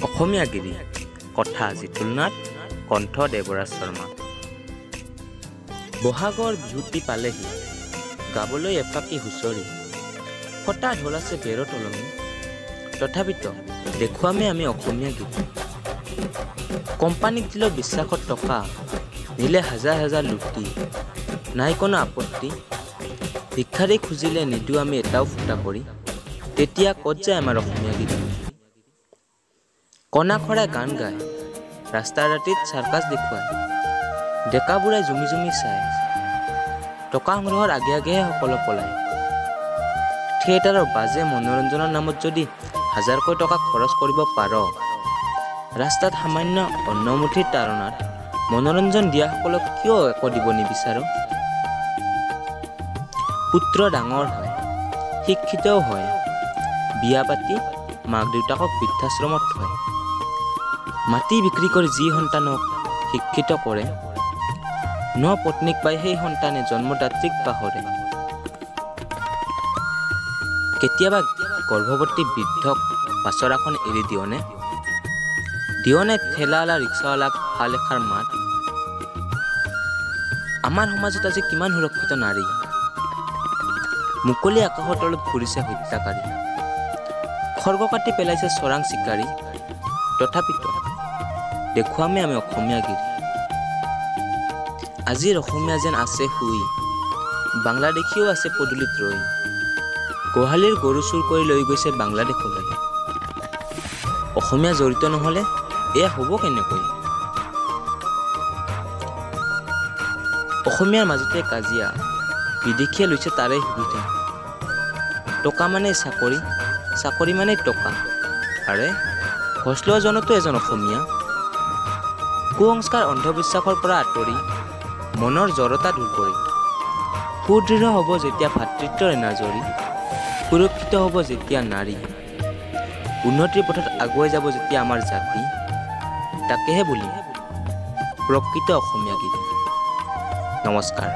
অসমীয়াগিৰি কথা জিতুল নাথ কণ্ঠ দেৱৰাজ শৰ্মা। বহাগৰ বিহুটি পালেহি গাবলৈ এফাকি হুঁচৰি ফটা ঢোল আছে বেৰত ওলমি তথাপিতো দেখুৱামে আমি অসমীয়া গীত। কোম্পানীক দিলে বিশ্বাসত টকা নিলে হাজাৰ হাজাৰ লুটি নাই কোনো আপত্তি ভিক্ষাৰী খুজিলে নিদিওঁ আমি এটাও ফুটা কৰি তেতিয়া ক'ত যায় আমাৰ অসমীয়া গীত। কণাখৰাই গান গায় ৰাস্তা ৰাতিত চাৰ্কাছ দেখুৱায় ডেকাবোৰে জুমি জুমি চায় টকা সংগ্ৰহৰ আগে আগেহে সকলো পলায়। থিয়েটাৰৰ বাজে মনোৰঞ্জনৰ নামত যদি হাজাৰকৈ টকা খৰচ কৰিব পাৰ ৰাস্তাত সামান্য অন্নমুঠিৰ তাৰণাত মনোৰঞ্জন দিয়াসকলক কিয় একো দিব নিবিচাৰ? পুত্ৰ ডাঙৰ হয় শিক্ষিতও হয় বিয়া পাতি মাক দেউতাকক বৃদ্ধাশ্ৰমত থয় মাটি বিক্ৰী কৰি যি সন্তানক শিক্ষিত কৰে ন পত্নীক পাই সেই সন্তানে জন্মদাত্ৰীক পাহৰে। কেতিয়াবা গৰ্ভৱতী বৃদ্ধক বাছৰাখন এৰি দিয়নে ঠেলাৱালা ৰিক্সাৱালাক ভাল এষাৰ মাত। আমাৰ সমাজত আজি কিমান সুৰক্ষিত নাৰী মুকলি আকাশৰ তলত ঘূৰিছে হত্যাকাৰী খৰ্গ কাটি পেলাইছে চৰাং চিকাৰী তথাপিতো দেখুৱামে আমি অসমীয়া গীত। আজিৰ অসমীয়া যেন আছে শুই বাংলাদেশীও আছে পদূলিত ৰৈ গোহালিৰ গৰু চুৰ কৰি লৈ গৈছে বাংলাদেশলৈ। অসমীয়া জড়িত নহ'লে এয়া হ'ব কেনেকৈ? অসমীয়াৰ মাজতে কাজিয়া বিদেশীয়ে লৈছে তাৰে সুবিধা টকা মানে চাকৰি চাকৰি মানে টকা আৰে ঘোচ লোৱাজনতো এজন অসমীয়া। কুসংস্কাৰ অন্ধবিশ্বাসৰ পৰা আঁতৰি মনৰ জড়তা দূৰ কৰি সুদৃঢ় হ'ব যেতিয়া ভাতৃত্বৰ এনাজৰী সুৰক্ষিত হ'ব যেতিয়া নাৰী উন্নতিৰ পথত আগুৱাই যাব যেতিয়া আমাৰ জাতি তাকেহে বুলি প্ৰকৃত অসমীয়া গীত। নমস্কাৰ।